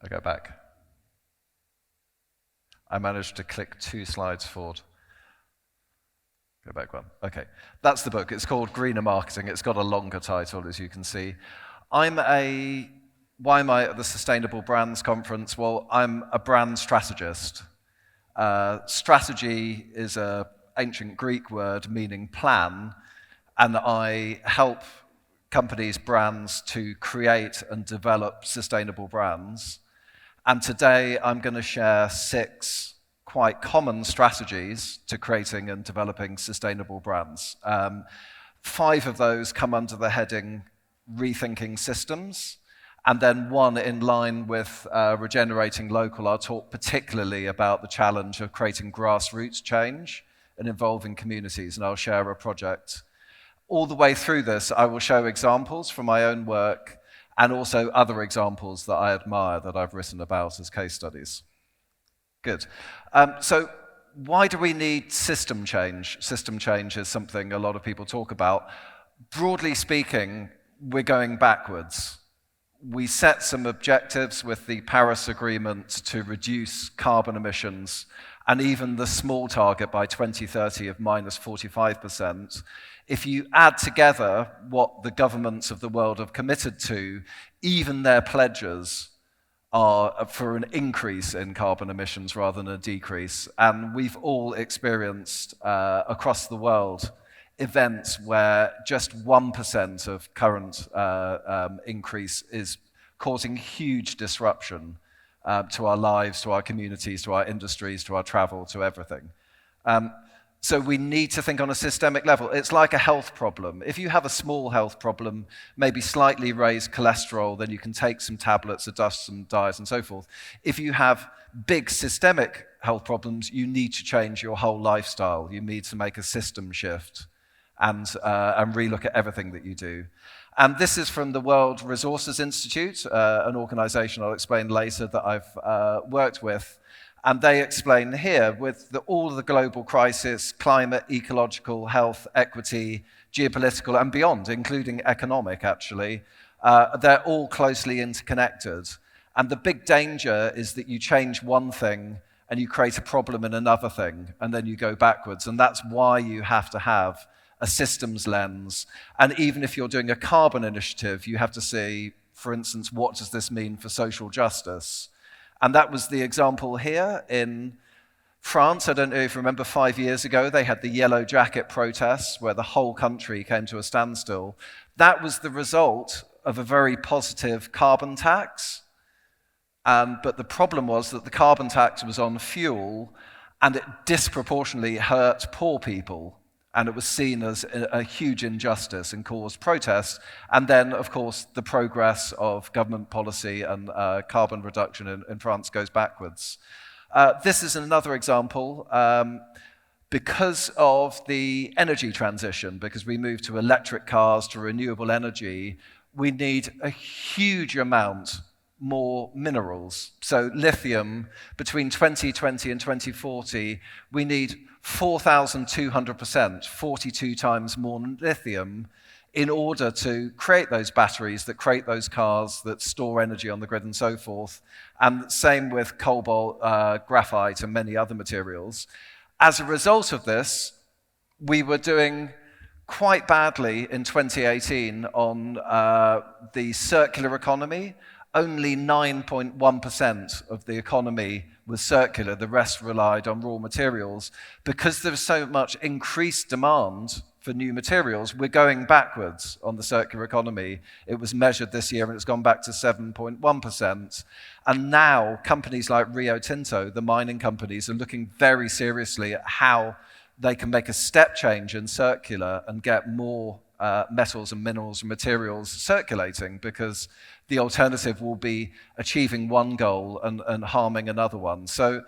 I go back. I managed to click 2 slides forward. Go back one. Okay, that's the book. It's called Greener Marketing. It's got a longer title, as you can see. Why am I at the Sustainable Brands Conference? Well, I'm a brand strategist. Strategy is an ancient Greek word meaning plan, and I help companies, brands to create and develop sustainable brands. And today I'm going to share 6 quite common strategies to creating and developing sustainable brands. 5 of those come under the heading Rethinking Systems, and then 1 in line with Regenerating Local. I'll talk particularly about the challenge of creating grassroots change and involving communities, and I'll share a project. All the way through this, I will show examples from my own work and also other examples that I admire that I've written about as case studies. Good. So why do we need system change? System change is something a lot of people talk about. Broadly speaking, we're going backwards. We set some objectives with the Paris Agreement to reduce carbon emissions, and even the small target by 2030 of minus 45%. If you add together what the governments of the world have committed to, even their pledges are for an increase in carbon emissions rather than a decrease. And we've all experienced across the world events where just 1% of current increase is causing huge disruption to our lives, to our communities, to our industries, to our travel, to everything. So we need to think on a systemic level. It's like a health problem. If you have a small health problem, maybe slightly raised cholesterol, then you can take some tablets, adjust some diets, and so forth. If you have big systemic health problems, you need to change your whole lifestyle. You need to make a system shift and relook at everything that you do. And this is from the World Resources Institute, an organization I'll explain later that I've worked with. And they explain here, with all of the global crisis, climate, ecological, health, equity, geopolitical, and beyond, including economic, actually, they're all closely interconnected. And the big danger is that you change one thing and you create a problem in another thing, and then you go backwards. And that's why you have to have a systems lens. And even if you're doing a carbon initiative, you have to say, for instance, what does this mean for social justice? And that was the example here in France. I don't know if you remember 5 years ago, they had the yellow jacket protests where the whole country came to a standstill. That was the result of a very positive carbon tax. But the problem was that the carbon tax was on fuel and it disproportionately hurt poor people. And it was seen as a huge injustice and caused protests. And then, of course, the progress of government policy and carbon reduction in France goes backwards. This is another example. Because of the energy transition, because we move to electric cars, to renewable energy, we need a huge amount more minerals. So lithium, between 2020 and 2040, we need 4,200%, 42 times more lithium, in order to create those batteries that create those cars that store energy on the grid and so forth. And same with cobalt, graphite, and many other materials. As a result of this, we were doing quite badly in 2018 on the circular economy. Only 9.1% of the economy was circular, the rest relied on raw materials. Because there's so much increased demand for new materials, we're going backwards on the circular economy. It was measured this year and it's gone back to 7.1%. And now companies like Rio Tinto, the mining companies, are looking very seriously at how they can make a step change in circular and get more metals and minerals and materials circulating, because the alternative will be achieving one goal and harming another one. So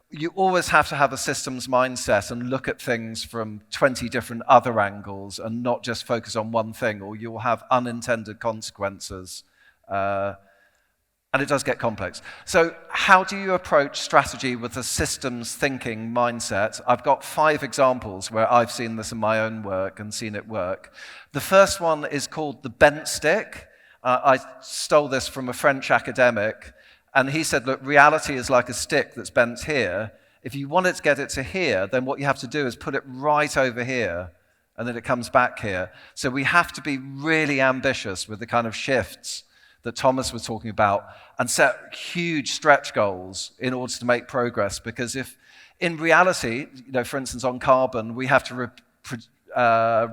you always have to have a systems mindset and look at things from 20 different other angles and not just focus on one thing, or you'll have unintended consequences. And it does get complex. So how do you approach strategy with a systems thinking mindset? I've got 5 examples where I've seen this in my own work and seen it work. The first one is called the bent stick. I stole this from a French academic, And he said, look, reality is like a stick that's bent here. If you want it to get it to here, then what you have to do is put it right over here, and then it comes back here. So we have to be really ambitious with the kind of shifts that Thomas was talking about and set huge stretch goals in order to make progress. Because if, in reality, for instance, on carbon, we have to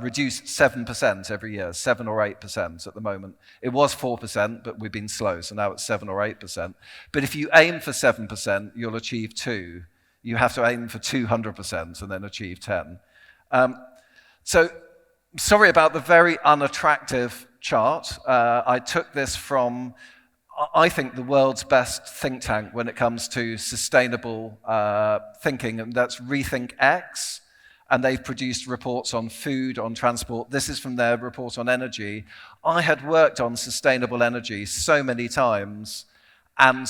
reduce 7% every year, 7 or 8% at the moment. It was 4%, but we've been slow, so now it's 7 or 8%. But if you aim for 7%, you'll achieve 2. You have to aim for 200% and then achieve 10. So, sorry about the very unattractive chart. I took this from, I think, the world's best think tank when it comes to sustainable thinking, and that's Rethinking. And they've produced reports on food, on transport. This is from their report on energy. I had worked on sustainable energy so many times, and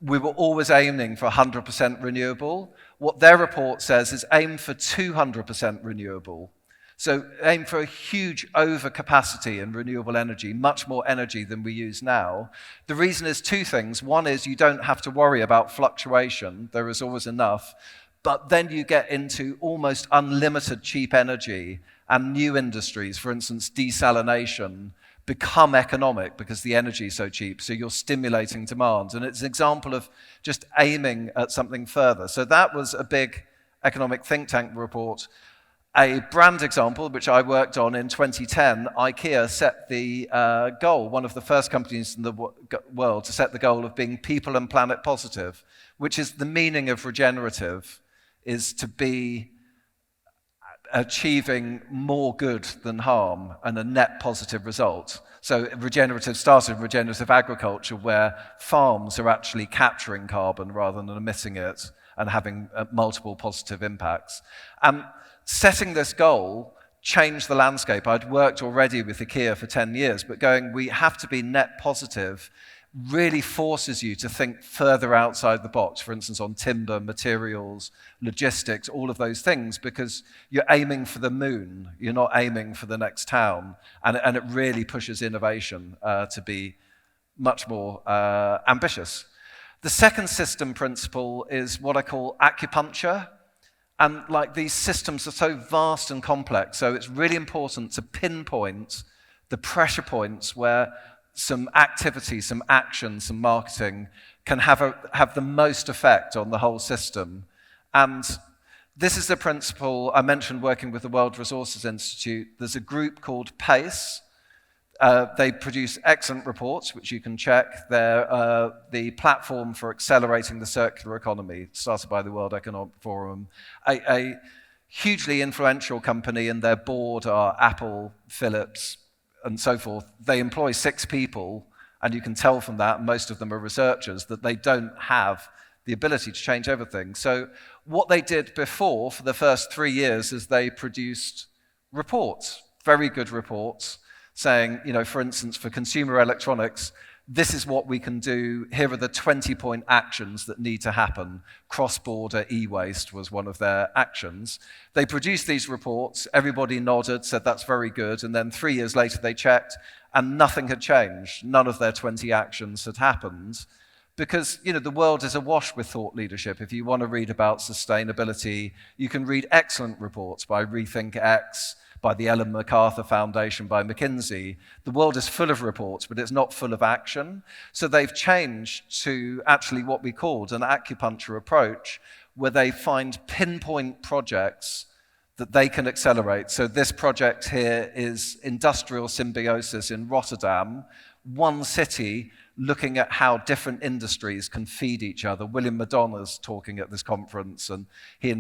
we were always aiming for 100% renewable. What their report says is aim for 200% renewable. So aim for a huge overcapacity in renewable energy, much more energy than we use now. The reason is two things. One is you don't have to worry about fluctuation. There is always enough. But then you get into almost unlimited cheap energy, and new industries, for instance, desalination, become economic because the energy is so cheap. So you're stimulating demand. And it's an example of just aiming at something further. So that was a big economic think tank report. A brand example, which I worked on in 2010, IKEA set the goal, one of the first companies in the world to set the goal of being people and planet positive, which is the meaning of regenerative, is to be achieving more good than harm and a net positive result. So regenerative started in regenerative agriculture, where farms are actually capturing carbon rather than emitting it and having multiple positive impacts. Setting this goal changed the landscape. I'd worked already with IKEA for 10 years, but we have to be net positive really forces you to think further outside the box, for instance, on timber, materials, logistics, all of those things, because you're aiming for the moon. You're not aiming for the next town. And it really pushes innovation to be much more ambitious. The second system principle is what I call acupuncture. And these systems are so vast and complex, so it's really important to pinpoint the pressure points where some activity, some action, some marketing can have the most effect on the whole system. And this is the principle I mentioned working with the World Resources Institute. There's a group called PACE. They produce excellent reports, which you can check. They're the platform for accelerating the circular economy, started by the World Economic Forum. A hugely influential company, and their board are Apple, Philips, and so forth. They employ 6 people, and you can tell from that, most of them are researchers, that they don't have the ability to change everything. So what they did before, for the first 3 years, is they produced reports, very good reports, saying, for instance, for consumer electronics, this is what we can do. Here are the 20-point actions that need to happen. Cross-border e-waste was one of their actions. They produced these reports. Everybody nodded, said that's very good. And then 3 years later, they checked, and nothing had changed. None of their 20 actions had happened. Because, the world is awash with thought leadership. If you want to read about sustainability, you can read excellent reports by Rethink X, by the Ellen MacArthur Foundation, by McKinsey. The world is full of reports, but it's not full of action. So they've changed to actually what we called an acupuncture approach, where they find pinpoint projects that they can accelerate. So this project here is industrial symbiosis in Rotterdam, one city looking at how different industries can feed each other. William Madonna's talking at this conference, and he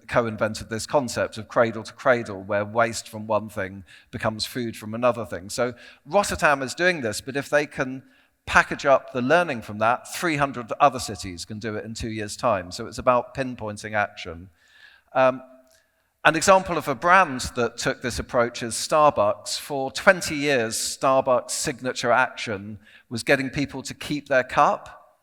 co-invented this concept of cradle to cradle, where waste from one thing becomes food from another thing. So Rotterdam is doing this, but if they can package up the learning from that, 300 other cities can do it in 2 years' time. So it's about pinpointing action. An example of a brand that took this approach is Starbucks. For 20 years, Starbucks' signature action was getting people to keep their cup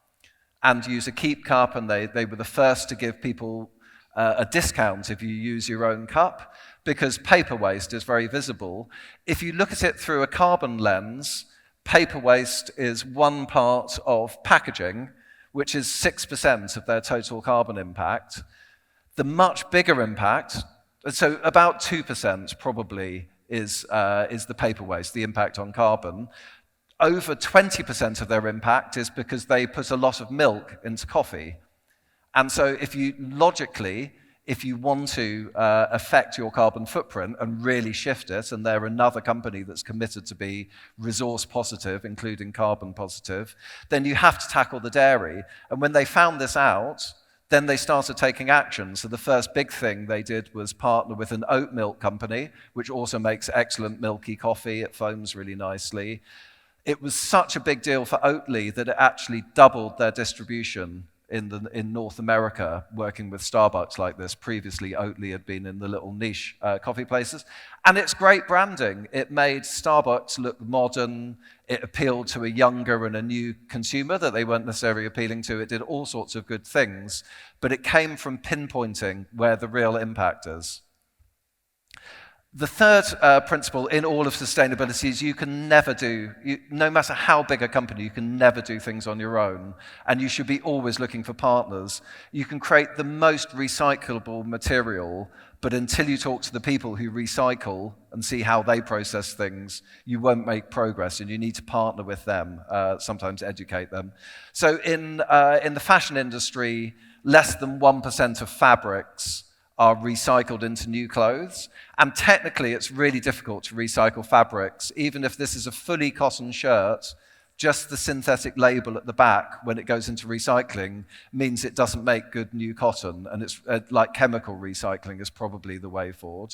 and use a keep cup, and they were the first to give people a discount if you use your own cup, because paper waste is very visible. If you look at it through a carbon lens, paper waste is one part of packaging, which is 6% of their total carbon impact. The much bigger impact, so about 2% probably is the paper waste, the impact on carbon. Over 20% of their impact is because they put a lot of milk into coffee. And so if you want to affect your carbon footprint and really shift it, and they're another company that's committed to be resource positive, including carbon positive, then you have to tackle the dairy. And when they found this out, then they started taking action. So the first big thing they did was partner with an oat milk company, which also makes excellent milky coffee. It foams really nicely. It was such a big deal for Oatly that it actually doubled their distribution in North America, working with Starbucks like this. Previously, Oatly had been in the little niche coffee places. And it's great branding. It made Starbucks look modern. It appealed to a younger and a new consumer that they weren't necessarily appealing to. It did all sorts of good things. But it came from pinpointing where the real impact is. The third principle in all of sustainability is you can never no matter how big a company, you can never do things on your own, and you should be always looking for partners. You can create the most recyclable material, but until you talk to the people who recycle and see how they process things, you won't make progress, and you need to partner with them, sometimes educate them. So in the fashion industry, less than 1% of fabrics are recycled into new clothes. And technically, it's really difficult to recycle fabrics. Even if this is a fully cotton shirt, just the synthetic label at the back, when it goes into recycling, means it doesn't make good new cotton. And it's like chemical recycling is probably the way forward.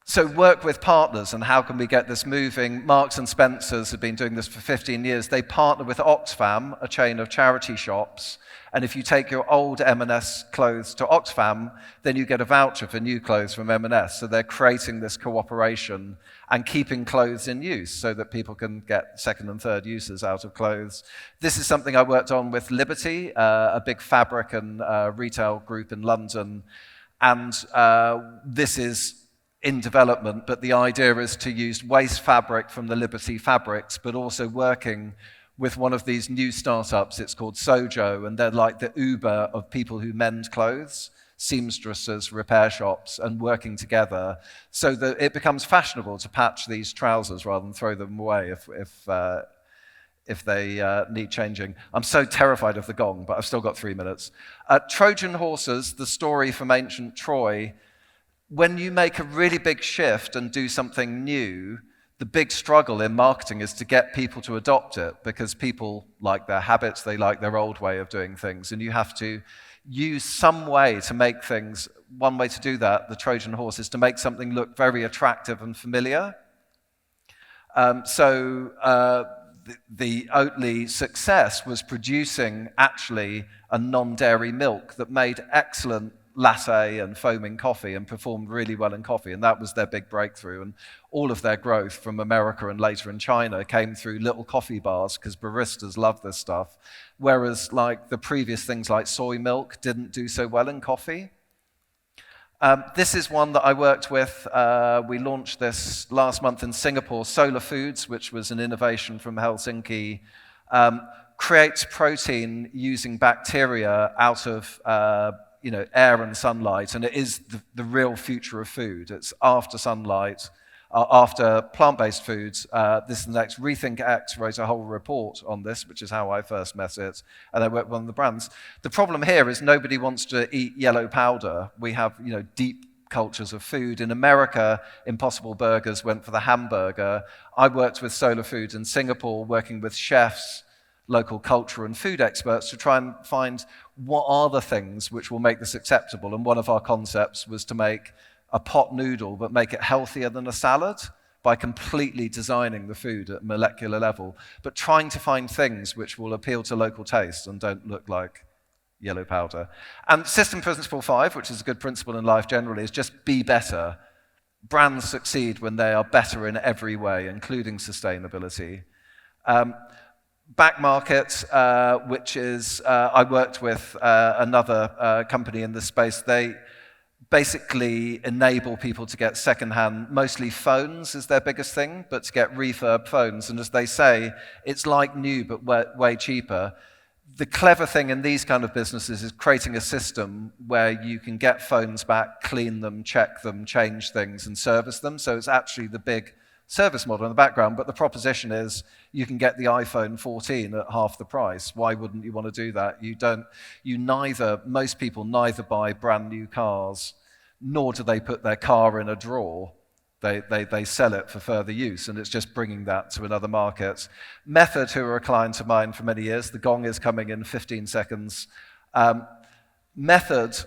So work with partners, and how can we get this moving? Marks and Spencer's have been doing this for 15 years. They partner with Oxfam, a chain of charity shops, and if you take your old M&S clothes to Oxfam, then you get a voucher for new clothes from M&S. So they're creating this cooperation and keeping clothes in use so that people can get second and third uses out of clothes. This is something I worked on with Liberty, a big fabric and retail group in London. And this is in development, but the idea is to use waste fabric from the Liberty fabrics, but also working with one of these new startups. It's called Sojo, and they're like the Uber of people who mend clothes, seamstresses, repair shops, and working together so that it becomes fashionable to patch these trousers rather than throw them away if they need changing. I'm so terrified of the gong, but I've still got 3 minutes. Trojan horses, the story from ancient Troy. When you make a really big shift and do something new, the big struggle in marketing is to get people to adopt it, because people like their habits, they like their old way of doing things, and you have to use some way to make things. One way to do that, the Trojan horse, is to make something look very attractive and familiar. So the Oatly success was producing actually a non-dairy milk that made excellent latte and foaming coffee and performed really well in coffee, and that was their big breakthrough. And all of their growth from America and later in China came through little coffee bars, because baristas love this stuff, whereas like the previous things like soy milk didn't do so well in coffee. This is one that I worked with. We launched this last month in Singapore. Solar Foods, which was an innovation from Helsinki, creates protein using bacteria out of air and sunlight, and it is the real future of food. It's after sunlight, after plant-based foods. This is the next. Rethinking wrote a whole report on this, which is how I first met it, and I worked with one of the brands. The problem here is nobody wants to eat yellow powder. We have deep cultures of food. In America, Impossible Burgers went for the hamburger. I worked with Solar Foods in Singapore, working with chefs, local culture and food experts, to try and find what are the things which will make this acceptable. And one of our concepts was to make a pot noodle, but make it healthier than a salad by completely designing the food at molecular level, but trying to find things which will appeal to local taste and don't look like yellow powder. And system principle 5, which is a good principle in life generally, is just be better. Brands succeed when they are better in every way, including sustainability. Back market, which is, I worked with another company in this space. They basically enable people to get secondhand, mostly phones is their biggest thing, but to get refurb phones. And as they say, it's like new, but way cheaper. The clever thing in these kind of businesses is creating a system where you can get phones back, clean them, check them, change things, and service them. So it's actually the big service model in the background, but the proposition is you can get the iPhone 14 at half the price. Why wouldn't you want to do that? Most people neither buy brand new cars, nor do they put their car in a drawer. They sell it for further use, and it's just bringing that to another market. Method, who are a client of mine for many years, the gong is coming in 15 seconds. Method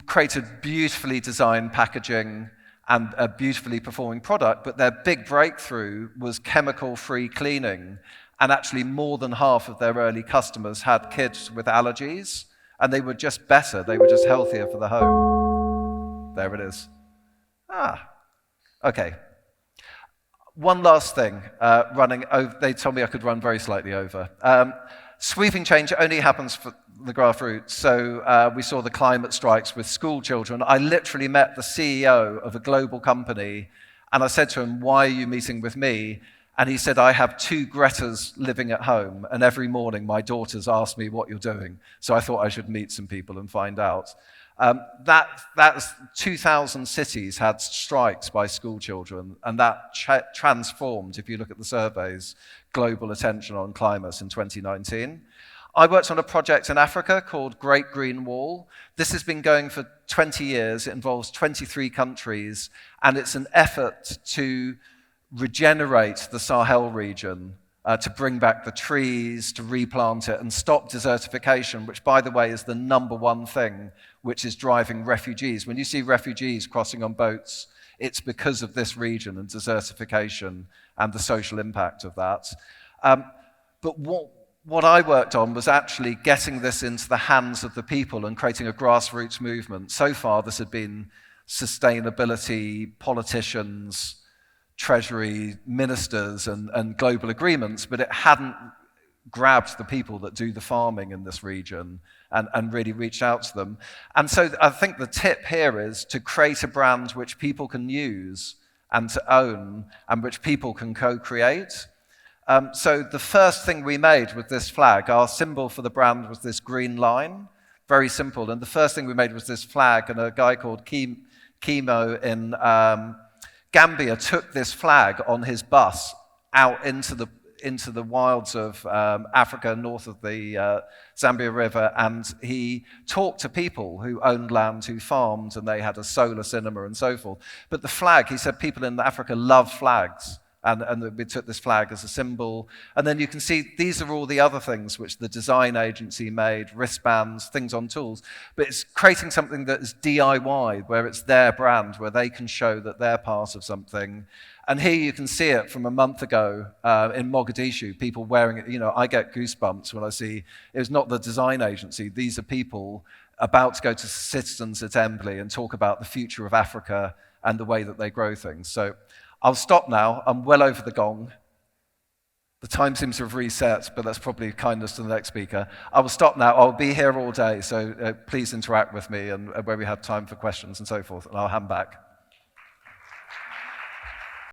created beautifully designed packaging and a beautifully performing product, but their big breakthrough was chemical-free cleaning, and actually more than half of their early customers had kids with allergies, and they were just better, they were just healthier for the home. There it is. Okay. One last thing, they told me I could run very slightly over. Sweeping change only happens for the Grassroots. So we saw the climate strikes with school children. I literally met the CEO of a global company, and I said to him, "Why are you meeting with me?" And he said, "I have 2 Gretas living at home, and every morning my daughters ask me what you're doing. So I thought I should meet some people and find out." That's 2,000 cities had strikes by school children, and that transformed, if you look at the surveys, global attention on climate in 2019. I worked on a project in Africa called Great Green Wall. This has been going for 20 years. It involves 23 countries, and it's an effort to regenerate the Sahel region, to bring back the trees, to replant it, and stop desertification, which, by the way, is the number one thing which is driving refugees. When you see refugees crossing on boats, it's because of this region and desertification and the social impact of that. But what I worked on was actually getting this into the hands of the people and creating a grassroots movement. So far, this had been sustainability, politicians, treasury ministers and global agreements, but it hadn't grabbed the people that do the farming in this region and really reached out to them. And so I think the tip here is to create a brand which people can use and to own and which people can co-create. So the first thing we made with this flag, our symbol for the brand was this green line, very simple. And the first thing we made was this flag, and a guy called Kimo in Gambia took this flag on his bus out into the wilds of Africa, north of the Zambia River, and he talked to people who owned land, who farmed, and they had a solar cinema and so forth. But the flag, he said, people in Africa love flags, and we took this flag as a symbol. And then you can see these are all the other things which the design agency made, wristbands, things on tools. But it's creating something that is DIY, where it's their brand, where they can show that they're part of something. And here you can see it from a month ago in Mogadishu, people wearing it. You know, I get goosebumps when I see, it was not the design agency, these are people about to go to Citizens Assembly and talk about the future of Africa and the way that they grow things. So I'll stop now. I'm well over the gong. The time seems to have reset, but that's probably kindness to the next speaker. I will stop now. I'll be here all day, so please interact with me and where we have time for questions and so forth, and I'll hand back.